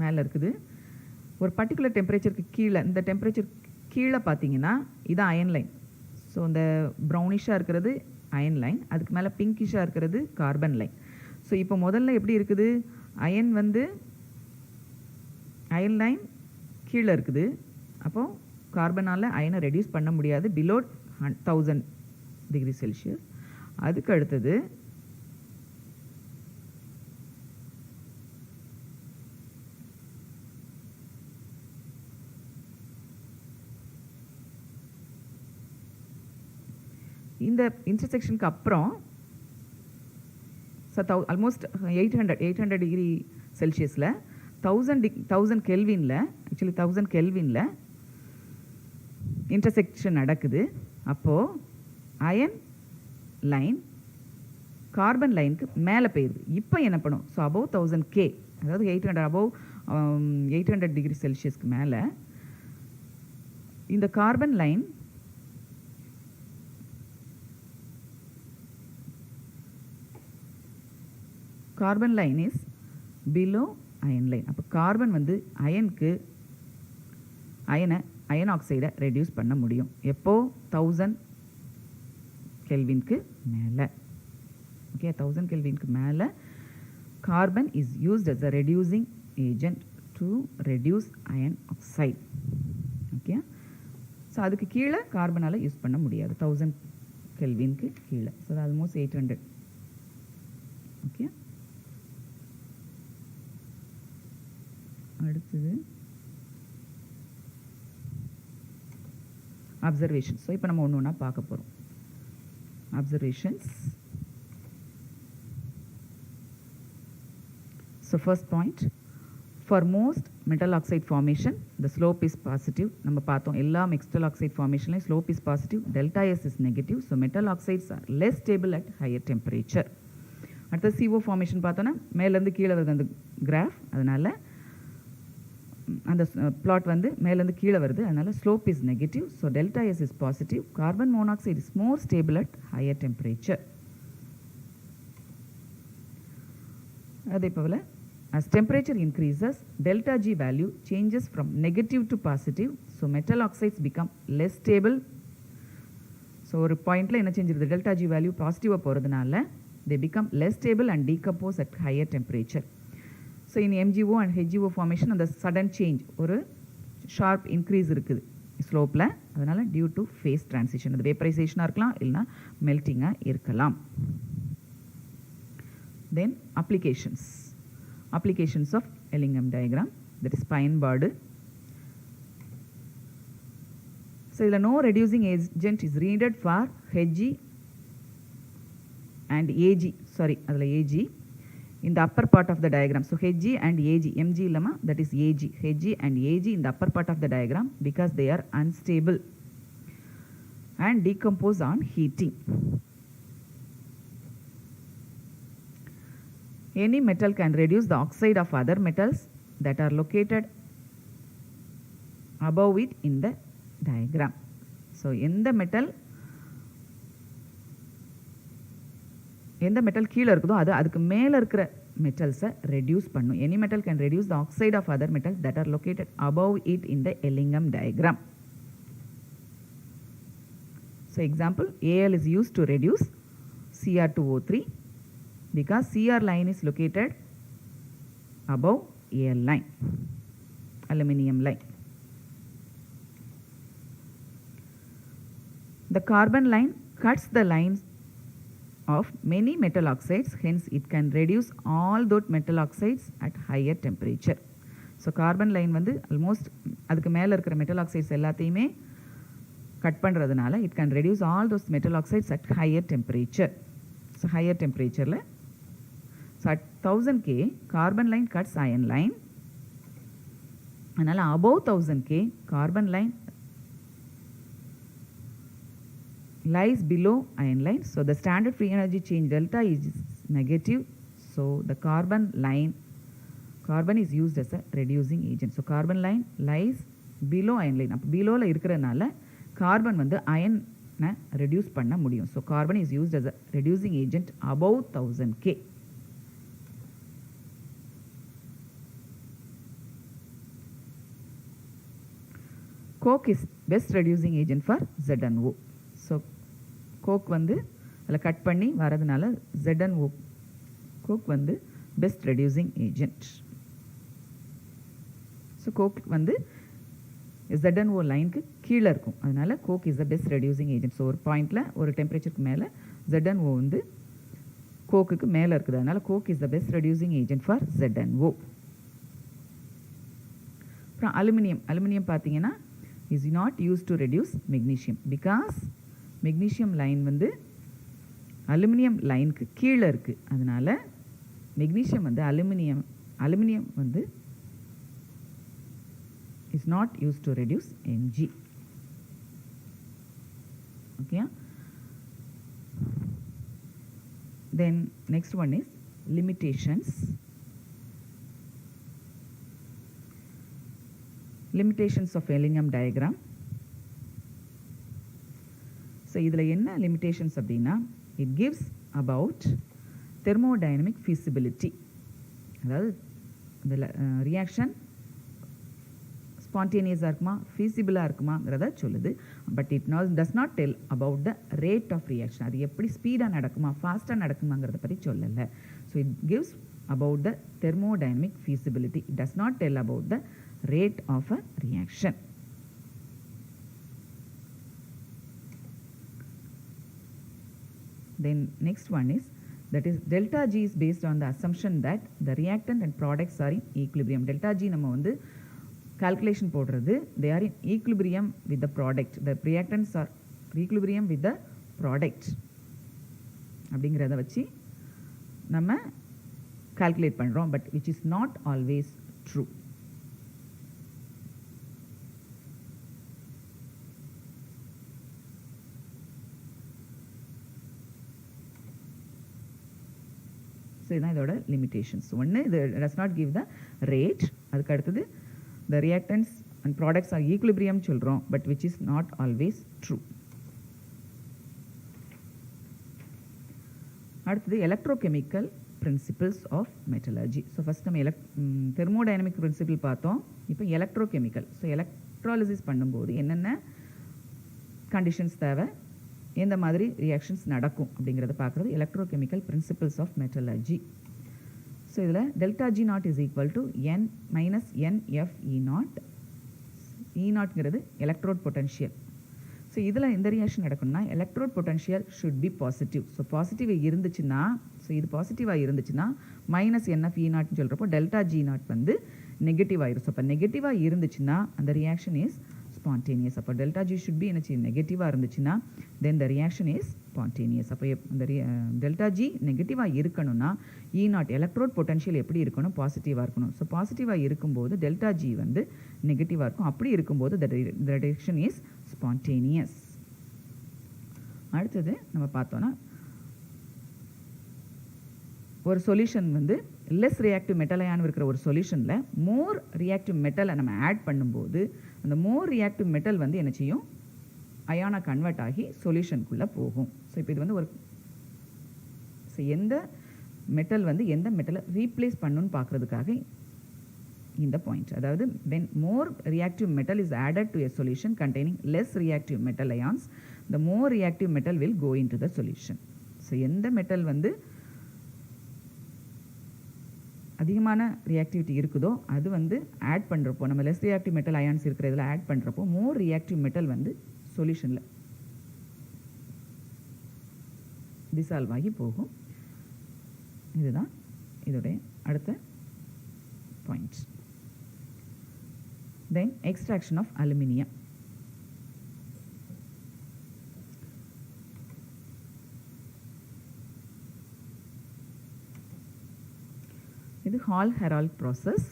மேலே இருக்குது. ஒரு பர்டிகுலர் டெம்பரேச்சருக்கு கீழே, இந்த டெம்பரேச்சர் கீழே பார்த்தீங்கன்னா இது அயன் லைன். ஸோ இந்த ப்ரௌனிஷாக இருக்கிறது அயன் லைன், அதுக்கு மேலே பிங்கிஷாக இருக்கிறது கார்பன் லைன். ஸோ இப்போ முதல்ல எப்படி இருக்குது, அயன் லைன் கீழே இருக்குது. அப்போது கார்பனால் அயனை ரெடியூஸ் பண்ண முடியாது பிலோ 1000 டிகிரி செல்சியஸ். அதுக்கு அடுத்தது இந்த இன்டர்செக்ஷனுக்கு அப்புறம் ஆல்மோஸ்ட் 800 டிகிரி செல்சியஸில் 1000 கெல்வினில் ஆக்சுவலி 1000 கெல்வினில் இன்டர்செக்ஷன் நடக்குது. அப்போது அயன் லைன் கார்பன் லைனுக்கு மேலே போயிடுது. இப்போ என்ன பண்ணும், ஸோ அபவ் 1000 K, அதாவது 800 டிகிரி செல்சியஸ்க்கு மேலே இந்த carbon line is below iron line. அப்போ கார்பன் வந்து அயன் ஆக்சைடை ரெடியூஸ் பண்ண முடியும் எப்போ 1000 கெல்வினுக்கு மேலே. ஓகே, 1000 கெல்வினுக்கு மேலே carbon is used as a reducing agent to reduce iron oxide. Okay, so அதுக்கு கீழே கார்பனால் யூஸ் பண்ண முடியாது 1000 கெல்வினுக்கு கீழே. ஸோ அது ஆல்மோஸ்ட் 800. ஓகே, அடுத்தது அப்சர்வேஷன். ஸோ இப்போ நம்ம ஒன்று ஒன்றா பார்க்க போகிறோம். Observations. So first point, for most metal oxide formation the slope is positive. நம்ம பார்த்தோம் எல்லா மெட்டல் ஆக்சைடு ஃபார்மேஷன்லையும் slope is positive, delta S is negative. So metal oxides are less stable at higher temperature. அடுத்தது CO formation பார்த்தோன்னா மேலேருந்து கீழே வருது அந்த கிராஃப், அதனால் அந்த பிளாட் வந்து மேலேருந்து கீழே வருது, அதனால் slope is negative. So delta S is positive. Carbon monoxide is more stable at higher temperature. அதே போல் as temperature increases, delta G value changes from negative to positive, so metal oxides become less stable. So ஒரு பாயிண்டில் என்ன செஞ்சிருது, delta G value பாசிட்டிவாக போகிறதுனால they become less stable and decompose at higher temperature. So in MgO and HgO formation அந்த sudden change, ஒரு sharp increase இருக்குது ஸ்லோப்பில், அதனால் due to face transition, அது வேப்பரைசேஷனாக இருக்கலாம் இல்லைனா மெல்ட்டிங்காக இருக்கலாம். தென் applications of Ellingham diagram, that is பயன்பாடு. So இதில் no reducing agent is needed for Hg and Ag, sorry அதில் Ag in the upper part of the diagram. So Hg and Ag, Mg இல்லமா, that is Ag, Hg and Ag in the upper part of the diagram because they are unstable and decompose on heating. Any metal can reduce the oxide of other metals that are located above it in the diagram. So எந்த metal கீழே இருக்குதோ அதுக்கு மேலே இருக்கிற மெட்டல்ஸை reduce பண்ணும். Any metal can reduce the oxide of other metal that are located above it in the Ellingham diagram. So example, Al is used to reduce Cr2O3 because Cr line is located above Al line, aluminum line. The carbon line cuts the lines of many metal oxides, hence it can reduce all those metal oxides at higher temperature. So carbon line வந்து almost அதுக்கு மேலே இருக்கிற metal oxides எல்லாத்தையுமே cut பண்ணுறதுனால it can reduce all those metal oxides at higher temperature. So higher temperatureல, so at 1000 K carbon line cuts iron line, அதனால் above 1000 K carbon line lies below iron line. So the standard free energy change delta is negative. So the carbon is used as a reducing agent. So carbon line lies below iron line. அப்போ below இருக்கிறதுனால carbon வந்து iron reduce பண்ண முடியும். So carbon is used as a reducing agent above 1000 K. Coke is best reducing agent for ZnO. So coke வந்து அதில் cut பண்ணி வரதுனால ZnO coke வந்து best reducing agent. So coke வந்து ZnO லைனுக்கு கீழே இருக்கும், அதனால் coke is the best reducing agent. So ஒரு பாயிண்டில் ஒரு டெம்பரேச்சருக்கு மேலே ZnO வந்து கோக்குக்கு மேலே இருக்குது, அதனால் coke is the best reducing agent for ZnO. அப்புறம் அலுமினியம் பார்த்தீங்கன்னா is not used to reduce magnesium because magnesium line வந்து அலுமினியம் லைனுக்கு கீழே இருக்குது, அதனால் மெக்னீஷியம் வந்து அலுமினியம் வந்து is not used to reduce Mg. Okay. Then next one is limitations. Limitations of Ellingham diagram. So இதில் என்ன limitations அப்படின்னா, it gives about thermodynamic feasibility, அதாவது இந்த ரியாக்ஷன் ஸ்பான்டேனியஸாக இருக்குமா ஃபீஸிபிளாக இருக்குமாங்கிறத சொல்லுது. But it does not tell about the rate of reaction, அது எப்படி ஸ்பீடாக நடக்குமா ஃபாஸ்ட்டாக நடக்குமாங்கிறத பற்றி சொல்லலை. So it gives about the thermodynamic feasibility, it does not tell about the rate of a reaction. Then next one is, that is delta G is based on the assumption that the reactant and products are in equilibrium. Delta G நம்ம வந்து calculation போடுறது, they are in equilibrium with the product, the reactants are equilibrium with the product அப்படிங்கிறத வச்சு நம்ம calculate பண்ணுறோம், but which is not always true. இதுதான் இதோட limitations. ஒன்று, இது does not give the rate. அதுக்கு அடுத்தது the reactants and products are equilibrium சொல்கிறோம், but which is not always true. அடுத்தது electrochemical principles of metallurgy. So first நம்ம thermodynamic principle பார்த்தோம். இப்போ electrochemical. So electrolysis பண்ணும்போது என்னென்ன conditions தேவை, எந்த மாதிரி reactions நடக்கும் அப்படிங்கிறத பார்க்குறது electrochemical principles of metallurgy. So இதில் delta G naught is equal to N minus NF E naught. E naughtங்கிறது electrode potential. ஸோ இதில் இந்த ரியாக்ஷன் நடக்கணும்னா electrode potential should be positive. So positive இருந்துச்சுன்னா, ஸோ இது பாசிட்டிவாக இருந்துச்சுன்னா மைனஸ் NF E நாட்னு சொல்கிறப்போ டெல்டா G நாட் வந்து நெகட்டிவ் ஆயிரும். ஸோ அப்போ நெகட்டிவாக இருந்துச்சுன்னா அந்த ரியாக்ஷன் இஸ் ஸ்பான்டேனியஸ். அப்போ டெல்டா G ஷுட் பி என்னச்சு நெகட்டிவாக இருந்துச்சுன்னா then the reaction is spontaneous. அப்போ அந்த டெல்டா G நெகட்டிவாக இருக்கணும்னா E நாட் எலக்ட்ரோட் பொட்டன்ஷியல் எப்படி இருக்கணும், பாசிட்டிவாக இருக்கணும். ஸோ பாசிட்டிவாக இருக்கும்போது டெல்டா G வந்து நெகட்டிவாக இருக்கும். அப்படி இருக்கும்போது த ரியாக்ஷன் இஸ் ஸ்பான்டேனியஸ். அடுத்தது நம்ம பார்த்தோன்னா ஒரு சொல்யூஷன் வந்து லெஸ் ரியாக்டிவ் மெட்டல் அயான் இருக்கிற ஒரு சொல்யூஷனில் மோர் ரியாக்டிவ் மெட்டலை நம்ம ஆட் பண்ணும்போது அந்த மோர் ரியாக்டிவ் மெட்டல் வந்து என்ன செய்யும், அயானாக கன்வெர்ட் ஆகி சொல்யூஷனுக்குள்ளே போகும். ஸோ இப்போ இது வந்து ஒரு எந்த மெட்டல் வந்து எந்த மெட்டலை ரீப்ளேஸ் பண்ணுன்னு பார்க்குறதுக்காக இந்த பாயிண்ட். அதாவது when more reactive metal is added to a solution containing less reactive metal ions, the more reactive metal will go into the solution. So எந்த மெட்டல் வந்து அதிகமான ரியாக்டிவிட்டி இருக்குதோ அது வந்து ஆட் பண்ணுறப்போ, நம்ம லெஸ் ரியாக்டிவ் மெட்டல் அயான்ஸ் இருக்கிற இதில் ஆட் பண்ணுறப்போ மோர் ரியாக்டிவ் மெட்டல் வந்து சொல்யூஷனில் டிசால்வ் ஆகி போகும். இதுதான் இதோடைய அடுத்த point. Then extraction of aluminium. இது ஹால்-ஹெரால்ட் ப்ராசஸ்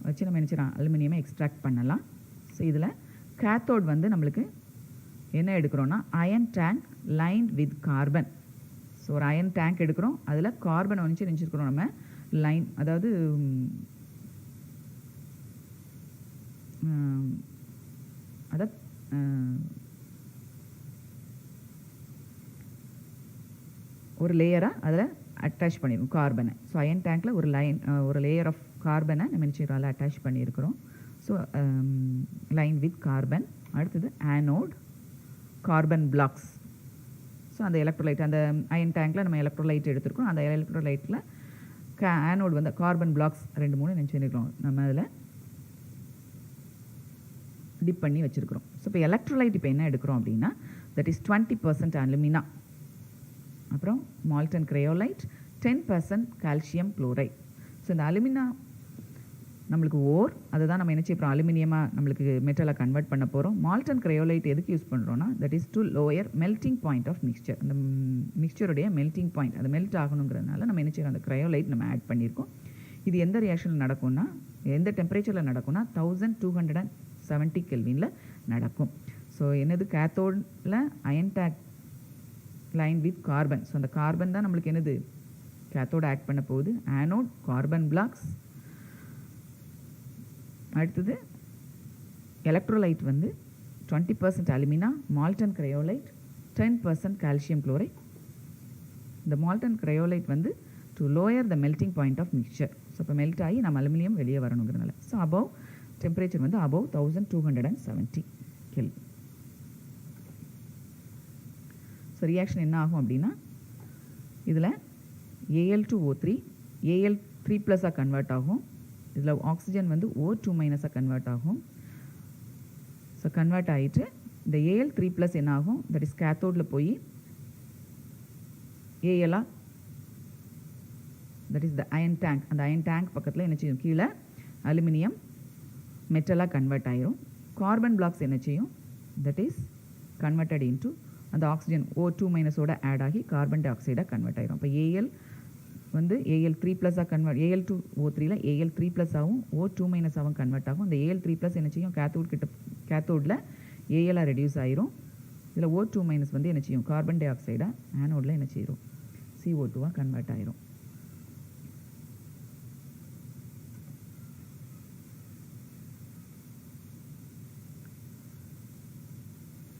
வச்சு நம்ம என்ன செய்யலாம், அலுமினியமை எக்ஸ்ட்ராக்ட் பண்ணலாம். ஸோ இதில் கேத்தோட் வந்து நம்மளுக்கு என்ன எடுக்கிறோன்னா iron tank lined with carbon. So ஒரு அயன் டேங்க் எடுக்கிறோம், அதில் கார்பனை வந்து நினச்சிருக்கிறோம் நம்ம லைன், அதாவது அதை ஒரு லேயராக அதில் அட்டாச் பண்ணியிருக்கோம் கார்பனை. ஸோ அயன் டேங்கில் ஒரு லேயர் ஆஃப் கார்பனை நம்ம நினச்சிக்கிறோம் அதில் அட்டாச் பண்ணியிருக்கிறோம். So line with carbon. அடுத்தது ஆனோட் கார்பன் பிளாக்ஸ். ஸோ அந்த எலக்ட்ரோலைட், அந்த அயன் டேங்கில் நம்ம எலக்ட்ரோலைட் எடுத்துருக்கோம். அந்த எலக்ட்ரோலைட்டில் ஆனோட் வந்து கார்பன் பிளாக்ஸ் 2-3 நினச்சிருக்கிறோம் நம்ம அதில் டிப் பண்ணி வச்சுருக்கிறோம். ஸோ இப்போ எலக்ட்ரோலைட் இப்போ என்ன எடுக்கிறோம் அப்படின்னா தட் இஸ் 20% அலுமினா, அப்புறம் Malton cryolite, 10% calcium chloride. So இந்த அலுமினா நம்மளுக்கு ஓர், அதை தான் நம்ம என்ன செய்யறோம் அலுமினியமாக நம்மளுக்கு மெட்டலாக கன்வெர்ட் பண்ண போகிறோம். மால்டன் கிரையோலைட் எதுக்கு யூஸ் பண்ணுறோன்னா that is to lower melting point of mixture. அந்த மிக்சருடைய மெல்டிங் பாயிண்ட் அது மெல்ட் ஆகணுங்கிறதுனால நம்ம என்ன செய்யறோம் அந்த கிரையோலைட் நம்ம ஆட் பண்ணியிருக்கோம். இது எந்த ரியாக்ஷனில் நடக்கும்னா, எந்த டெம்பரேச்சரில் நடக்கும்னா 1270 கெல்வினில் நடக்கும். ஸோ என்னது கேத்தோடில் iron tank line with carbon. So அந்த கார்பன் தான் நம்மளுக்கு என்னது கேத்தோடு ஆக்ட் பண்ண போகுது. Anode carbon blocks. அடுத்தது எலக்ட்ரோலைட் வந்து 20% alumina, molten cryolite, 10% calcium chloride. இந்த மால்டன் கிரையோலைட் வந்து to lower the melting point of mixture. So இப்போ மெல்ட் ஆகி நம்ம அலுமினியம் வெளியே வரணுங்கிறதுனால. ஸோ அபவ் டெம்பரேச்சர் வந்து அபவ் 1270 கெல்வின். ஸோ ரியாக்ஷன் என்ன ஆகும் அப்படின்னா இதில் Al2O3 Al3+ கன்வெர்ட் ஆகும். இதில் ஆக்சிஜன் வந்து O2- கன்வெர்ட் ஆகும். ஸோ கன்வெர்ட் ஆகிட்டு இந்த Al3+ என்ன ஆகும், தட் இஸ் கேத்தோடில் போய் Al that is the iron tank. அந்த அயன் டேங்க் பக்கத்தில் என்ன செய்யும், கீழே அலுமினியம் மெட்டலாக கன்வெர்ட் ஆயிரும். கார்பன் பிளாக்ஸ் என்ன செய்யும், தட் இஸ் கன்வெர்டட் இன்டு அந்த ஆக்சிஜன் O2- ஆட் ஆகி கார்பன் டை ஆக்சைடாக கன்வெர்ட் ஆயிரும். இப்போ Al வந்து Al3+ கன்வெர்ட், Al2O3ல Al3+ ஆகும், O2- கன்வெர்ட் ஆகும். அந்த Al3+ என்ன செய்யும், கேத்தோடில் Al ரெடியூஸ் ஆயிரும். இதில் O2- வந்து என்ன செய்யும், கார்பன் டை ஆக்சைடாக ஆனோடில் என்ன செய்யும், CO2 கன்வெர்ட் ஆயிரும்.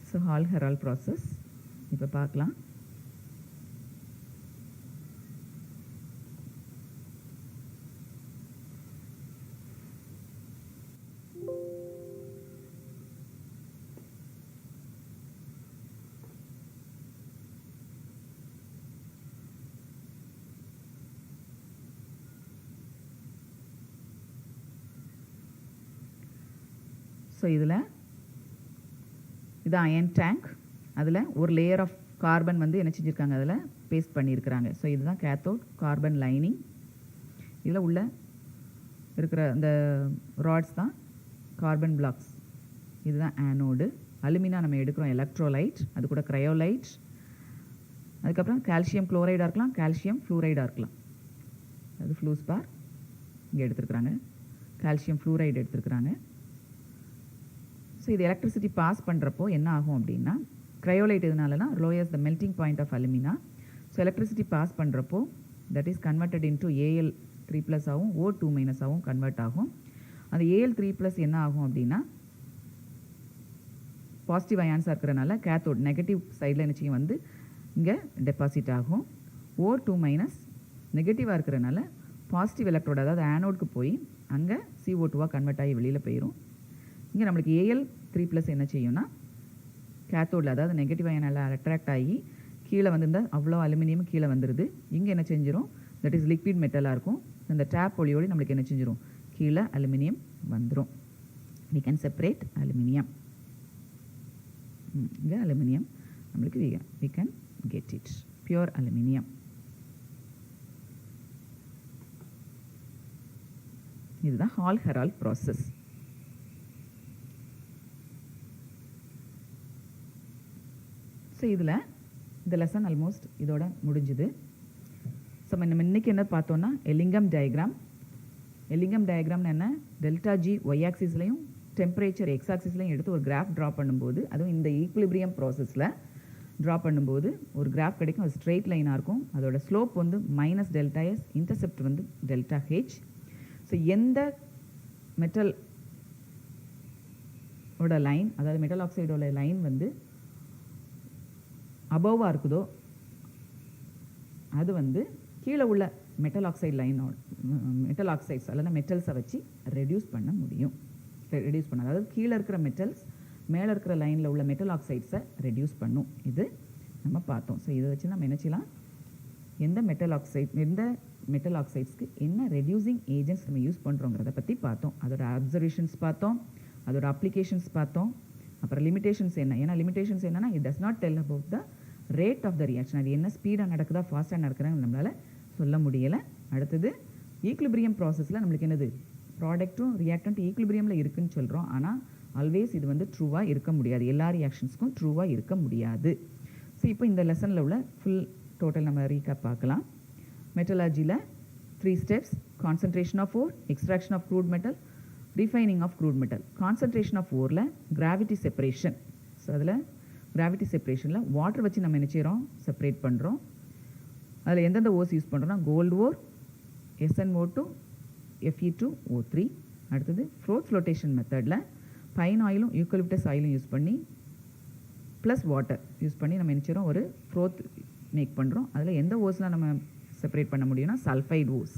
ஸோ ஹால்-ஹெரால்ட் ப்ராசஸ் இப்போ பார்க்கலாம். ஸோ இதில் இது அயன் டேங்க். அதில் ஒரு லேயர் ஆஃப் கார்பன் வந்து என்ன செஞ்சுருக்காங்க, அதில் பேஸ்ட் பண்ணியிருக்கிறாங்க. ஸோ இதுதான் கேத்தோட் கார்பன் லைனிங். இதில் உள்ள இருக்கிற அந்த ராட்ஸ் தான் கார்பன் பிளாக்ஸ். இதுதான் ஆனோடு. அலுமினா நம்ம எடுக்கிறோம் எலக்ட்ரோலைட், அது கூட கிரையோலைட். அதுக்கப்புறம் கால்சியம் குளோரைடாக இருக்கலாம், கால்சியம் ஃப்ளூரைடாக இருக்கலாம். அது ஃப்ளூஸ்பார் இங்கே எடுத்துருக்குறாங்க, கால்சியம் ஃப்ளூரைடு எடுத்துருக்குறாங்க. ஸோ இது எலக்ட்ரிசிட்டி பாஸ் பண்ணுறப்போ என்ன ஆகும் அப்படின்னா, கிரையோலைட் எதுனாலனா lowers the melting point of alumina. So electricity pass பண்ணுறப்போ that is converted into Al3+ ஆகும், O2- ஆகும் கன்வெர்ட் ஆகும். அந்த Al3+ என்ன ஆகும் அப்படின்னா பாசிட்டிவ் அயான்ஸாக இருக்கிறனால கேத்தோட் நெகட்டிவ் சைடில் என்ன செய்யும் வந்து இங்கே டெபாசிட் ஆகும். O2- நெகட்டிவாக இருக்கிறனால பாசிட்டிவ் எலக்ட்ரோடு அதாவது ஆனோடுக்கு போய் அங்கே CO2 கன்வெர்ட் ஆகி வெளியில் போயிடும். இங்கே நம்மளுக்கு Al3+ என்ன செய்யும்னா கேத்தோடில் அதாவது நெகட்டிவ் அயனால் அட்ராக்ட் ஆகி கீழே வந்திருந்தால் அவ்வளோ அலுமினியம் கீழே வந்துடுது. இங்கே என்ன செஞ்சிடும், தட் இஸ் லிக்விட் மெட்டலாக இருக்கும். இந்த டேப் ஒளியோடு நம்மளுக்கு என்ன செஞ்சிடும், கீழே அலுமினியம் வந்துடும். we can separate aluminium. இங்கே அலுமினியம் நம்மளுக்கு we can get it pure aluminium. இதுதான் ஹால் ஹெரால்ட் ப்ராசஸ். ஸோ இதில் இந்த லெசன் ஆல்மோஸ்ட் இதோட முடிஞ்சுது. ஸோ நம்ம இன்றைக்கி என்ன பார்த்தோன்னா எலிங்கம் டயக்ராம். எலிங்கம் டயக்ராம்னு என்ன, டெல்டா ஜி ஒய் ஆக்சிஸ்லையும் டெம்பரேச்சர் எக்ஸ் ஆக்சிஸ்லையும் எடுத்து ஒரு கிராஃப் ட்ரா பண்ணும்போது, அதுவும் இந்த ஈக்குலிபிரியம் ப்ராசஸில் ட்ரா பண்ணும்போது ஒரு கிராஃப் கிடைக்கும். அது ஸ்ட்ரெயிட் லைனாக இருக்கும். அதோட ஸ்லோப் வந்து -ΔS, இன்டர்செப்ட் வந்து ΔH. ஸோ எந்த மெட்டல் ஓட லைன், அதாவது மெட்டல் ஆக்சைடோட லைன் வந்து அபோவாக இருக்குதோ அது வந்து கீழே உள்ள மெட்டல் ஆக்சைடு லைனோட மெட்டல் ஆக்சைட்ஸ் அல்லது மெட்டல்ஸை வச்சு ரெடியூஸ் பண்ண முடியும். ரெடியூஸ் பண்ண அதாவது கீழே இருக்கிற மெட்டல்ஸ் மேலே இருக்கிற லைனில் உள்ள மெட்டல் ஆக்சைட்ஸை ரெடியூஸ் பண்ணும். இது நம்ம பார்த்தோம். ஸோ இதை வச்சு நம்ம என்ன செய்யலாம், எந்த மெட்டல் ஆக்சைட்ஸ்க்கு என்ன ரெடியூசிங் ஏஜென்ட்ஸ் நம்ம யூஸ் பண்ணுறோங்கிறத பற்றி பார்த்தோம். அதோட அப்சர்வேஷன்ஸ் பார்த்தோம், அதோட அப்ளிகேஷன்ஸ் பார்த்தோம். அப்புறம் லிமிடேஷன்ஸ் என்ன, ஏன்னா லிமிடேஷன்ஸ் என்னன்னா it does not tell about the rate of the reaction. அது என்ன ஸ்பீடாக நடக்குதா ஃபாஸ்ட்டாக நடக்குதான்னு நம்மளால் சொல்ல முடியலை. அடுத்தது ஈக்குலிபிரியம் ப்ராசஸில் நம்மளுக்கு என்னது, ப்ராடக்ட்டும் ரியாக்டன்ட் ஈக்குலிபிரியமில் இருக்குதுன்னு சொல்கிறோம். ஆனால் ஆல்வேஸ் இது வந்து ட்ரூவாக இருக்க முடியாது, எல்லா ரியாக்ஷன்ஸ்க்கும் ட்ரூவாக இருக்க முடியாது. ஸோ இப்போ இந்த லெசனில் உள்ள ஃபுல் டோட்டல் நம்ம ரீகேப் பார்க்கலாம். மெட்டலர்ஜியில் 3 steps: concentration of ore, extraction of crude metal, refining of crude metal. Concentration of ஓரில் கிராவிட்டி செப்பரேஷன். ஸோ அதில் கிராவிட்டி செப்பரேஷனில் வாட்டர் வச்சு நம்ம என்ன செய்கிறோம், செப்பரேட் பண்ணுறோம். அதில் எந்தெந்த ஓஸ் யூஸ் பண்ணுறோன்னா கோல்டு ஓர், SnO2, Fe2O3. அடுத்தது ஃப்ரோத் ஃப்ளோட்டேஷன் மெத்தடில் பைன் ஆயிலும் யூக்கலிப்டஸ் ஆயிலும் யூஸ் பண்ணி ப்ளஸ் வாட்டர் யூஸ் பண்ணி நம்ம என்ன செய்கிறோம், ஒரு ஃப்ரோத் மேக் பண்ணுறோம். அதில் எந்த ஓஸ்லாம் நம்ம செப்பரேட் பண்ண முடியும்னா சல்ஃபைட் ஓஸ்.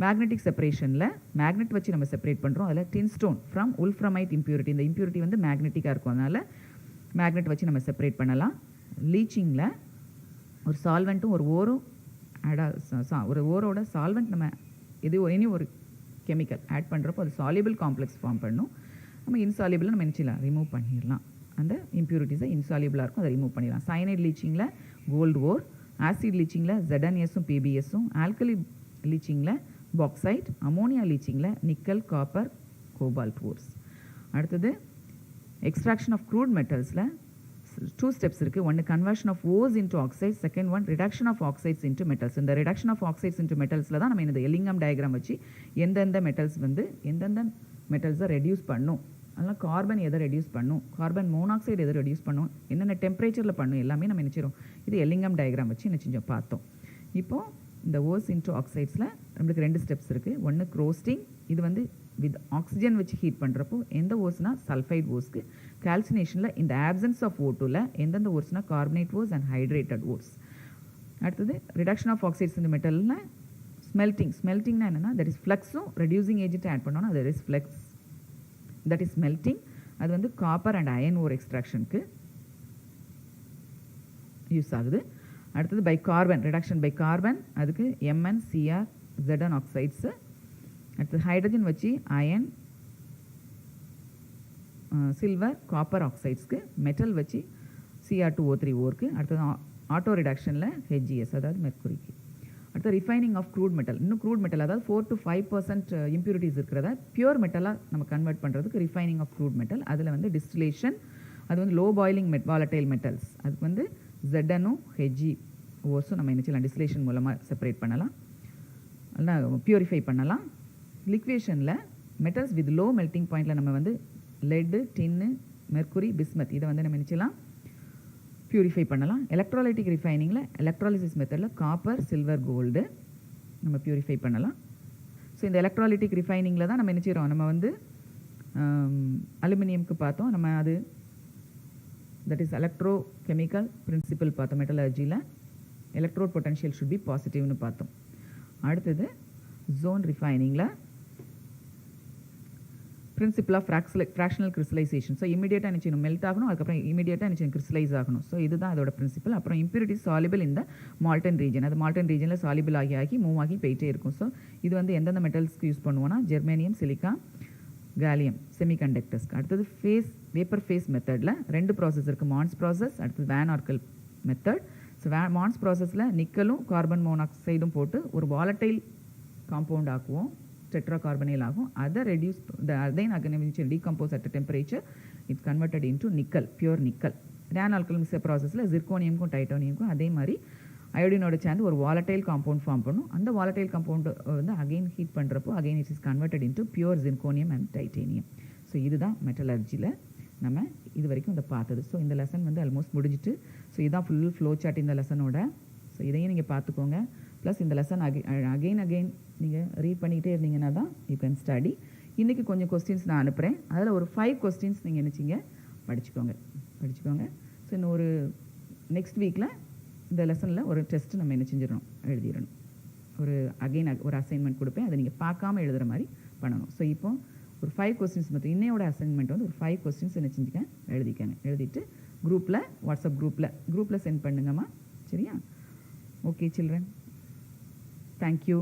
மேக்னெட்டிக் செப்பரேஷனில் மேக்னெட் வச்சு நம்ம செப்பரேட் பண்ணுறோம். அதில் டின்ஸ்டோன் ஃப்ரம் உல்ஃப்ரமைட் இம்ப்யூரிட்டி. இந்த இம்ப்யூரிட்டி வந்து மேக்னெட்டிக்காக இருக்கும், அதனால் மேக்னெட் வச்சு நம்ம செப்பரேட் பண்ணலாம். லீச்சிங்கில் ஒரு சால்வெண்ட்டும் ஒரு ஓரும் ஒரு ஓரோட சால்வெண்ட் நம்ம எனி ஒரு கெமிக்கல் ஆட் பண்ணுறப்போ அது சால்யூபிள் காம்ப்ளெக்ஸ் ஃபார்ம் பண்ணும். நம்ம இன்சால்யூபிளாக நம்ம என்ன செய்யலாம், ரிமூவ் பண்ணிடலாம். அந்த இம்ப்யூரிட்டிஸை இன்சால்யூபிளாக இருக்கும், அதை ரிமூவ் பண்ணிடலாம். சயனைட் லீச்சிங்கில் கோல்டு ஓர், ஆசிட் லீச்சிங்கில் ZnSம் PbSம், ஆல்கலி லீச்சிங்கில் பாக்சைட், அமோனியா லீச்சிங்கில் நிக்கல், காப்பர், கோபால்ட் ஓர்ஸ். அடுத்தது எக்ஸ்ட்ராக்ஷன் ஆஃப் க்ரூட் மெட்டல்ஸில் 2 ஸ்டெப்ஸ் இருக்குது. ஒன்று conversion of ores into oxides, second one reduction of oxides into metals. இந்த ரிடக்ஷன் ஆஃப் ஆக்சைட்ஸ் இன்டு மெட்டல்ஸில் தான் நம்ம இந்த எலிங்கம் டயக்ராம் வச்சு எந்தெந்த மெட்டல்ஸ் வந்து எந்தெந்த மெட்டல்ஸை ரெடியூஸ் பண்ணும், அதனால் கார்பன் எதை ரெடியூஸ் பண்ணும், கார்பன் மோனாக்சைடு எதை ரெடியூஸ் பண்ணும், என்னென்ன டெம்பரேச்சரில் பண்ணும், எல்லாமே நம்ம என்ன செய்கிறோம், இது எலிங்கம் டயக்ராம் வச்சு என்ன செஞ்சோம் பார்த்தோம். இப்போது இந்த ஓஸ் இன்டு ஆக்சைட்ஸில் நம்மளுக்கு 2 ஸ்டெப்ஸ் இருக்குது. ஒன்று க்ரோஸ்டிங், இது வந்து வித் ஆக்சிஜன் வச்சு ஹீட் பண்ணுறப்போ எந்த ஓஸ்னா சல்ஃபைட் ஓஸ்க்கு. கால்சினேஷனில் இந்த ஆப்சன்ஸ் ஆஃப் O2ல எந்தெந்த ஓர்ஸ்னா carbonate ores and hydrated ores. அடுத்தது ரிடக்ஷன் ஆஃப் ஆக்சைட்ஸ் இந்த மெட்டலில் ஸ்மெல்ட்டிங்னா என்னென்னா தட் இஸ் ஃப்ளக்ஸும் ரெடியூசிங் ஏஜென்ட் ஆட் பண்ணோன்னா that is flux, that is melting. அது வந்து காப்பர் அண்ட் அயன் ஓர் எக்ஸ்ட்ராக்ஷனுக்கு யூஸ் ஆகுது. அடுத்தது by carbon, reduction by carbon, அதுக்கு MnCr Zn ஆக்சைட்ஸு. அடுத்தது ஹைட்ரஜன் வச்சு அயன் சில்வர் காப்பர் ஆக்சைட்ஸ்க்கு, மெட்டல் வச்சு Cr2O3 அடுத்தது ஆட்டோ ரிடக்ஷனில் HgS அதாவது மெர்க்குரிக்கு. அடுத்து ரிஃபைனிங் ஆஃப் க்ரூட் மெட்டல், இன்னும் க்ரூட் மெட்டல் அதாவது 4 to 5% இம்ப்யூரிட்டிஸ் இருக்கிறத பியூர் மெட்டலாக நம்ம கன்வெர்ட் பண்ணுறதுக்கு ரிஃபைனிங் ஆஃப் க்ரூட் மெட்டல். அதில் வந்து டிஸ்டிலேஷன், அது வந்து லோ பாயிலிங் வாலட்டைல் மெட்டல்ஸ், அதுக்கு வந்து ZnO HgOஸும் நம்ம என்ன செய்யலாம் டிஸ்டிலேஷன் மூலமாக செப்பரேட் பண்ணலாம், நல்லா பியூரிஃபை பண்ணலாம். லிக்வேஷனில் மெட்டல்ஸ் வித் லோ மெல்ட்டிங் பாயிண்டில் நம்ம வந்து லெட்டு, டின்னு, மெர்க்குரி, பிஸ்மத் இதை வந்து நம்ம நினச்சலாம் பியூரிஃபை பண்ணலாம். எலக்ட்ராலைட்டிக் ரிஃபைனிங்கில் எலக்ட்ராலிசிஸ் மெத்தடில் காப்பர், சில்வர், கோல்டு நம்ம பியூரிஃபை பண்ணலாம். ஸோ இந்த எலக்ட்ராலிட்டிக் ரிஃபைனிங்கில் தான் நம்ம என்ன செய்கிறோம், நம்ம வந்து அலுமினியம்க்கு பார்த்தோம், நம்ம அது that is electrochemical principle பார்த்தோம். மெட்டலர்ஜியில் எலக்ட்ரோட் பொட்டன்ஷியல் ஷுட் பி பாசிட்டிவ்னு பார்த்தோம். அடுத்தது ஜோன் ரிஃபைனிங்கில் principle of fractional crystallisation. So இமீடியட்டாக நினச்சி மெல்ட் ஆகணும், அதுக்கப்புறம் இமீடியட்டாக நினச்சி கிறிஸ்டலைஸ் ஆகணும். ஸோ இதுதான் அதோட பிரின்சிபல். அப்புறம் இம்ப்யூரிட்டி சாலிபிள் இந்த மால்டன் ரீஜன், அது மால்டன் ரீஜனில் சாலிபிள் ஆகி மூவ் ஆகி போயிட்டே இருக்கும். ஸோ இது வந்து எந்தெந்த மெட்டல்ஸ்க்கு யூஸ் பண்ணுவோன்னா ஜெர்மேனியம், சிலிக்கா, கேலியம், செமிகண்டக்டர்ஸ்க்கு. அடுத்தது வேப்பர் ஃபேஸ் மெத்தடில் 2 ப்ராசஸ் இருக்குது, மான்ஸ் ப்ராசஸ், அடுத்தது van Arkel method. So Mond ப்ராசஸில் நிக்கலும் கார்பன் மோனாக்சைடும் போட்டு ஒரு வாலட்டைல் காம்பவுண்ட் ஆக்குவோம், டெட்ரா கார்பனைல் ஆகும். அதை ரெடியூஸ் அதைன் அகன் decompose at temperature it's converted into nickel, pure nickel. Van algal ப்ராசஸில் ஜிர்கோனியமுக்கும் டைட்டோனியமுக்கும் அதே மாதிரி அயோடினோட சேர்ந்து ஒரு வாலட்டைல் காம்பவுண்ட் ஃபார்ம் பண்ணும். அந்த வாலட்டைல் காம்பவுண்ட் வந்து அகைன் ஹீட் பண்ணுறப்போ again it is converted into pure zirconium and titanium. So இதுதான் மெட்டலர்ஜியில் நம்ம இது வரைக்கும் இதை பார்த்தது. ஸோ இந்த லெசன் வந்து ஆல்மோஸ்ட் முடிஞ்சிட்டு. ஸோ இதுதான் ஃபுல் ஃப்ளோ சார்ட் இந்த லெசனோட. ஸோ இதையும் நீங்கள் பார்த்துக்கோங்க. ப்ளஸ் இந்த லெசன் அகெயின் நீங்கள் ரீட் பண்ணிக்கிட்டே இருந்தீங்கன்னா தான் யூ கேன் ஸ்டடி. இன்றைக்கி கொஞ்சம் கொஸ்டின்ஸ் நான் அனுப்புகிறேன், அதில் ஒரு 5 கொஸ்டின்ஸ் நீங்கள் நினச்சிங்க படிச்சுக்கோங்க. ஸோ இன்னும் ஒரு நெக்ஸ்ட் வீக்கில் இந்த லெசனில் ஒரு டெஸ்ட்டு நம்ம என்ன செஞ்சிடணும், எழுதிடணும். ஒரு அசைன்மெண்ட் கொடுப்பேன், அதை நீங்கள் பார்க்காம எழுதுகிற மாதிரி பண்ணணும். ஸோ இப்போ ஒரு 5 கொஸ்டின்ஸ் மட்டும் இன்னையோட அசைன்மெண்ட் வந்து ஒரு 5 கொஸ்டின்ஸ் என்ன செஞ்சுக்கேன் எழுதிட்டு குரூப்பில் வாட்ஸ்அப் குரூப்பில் சென்ட் பண்ணுங்கம்மா. சரியா? Okay children, thank you.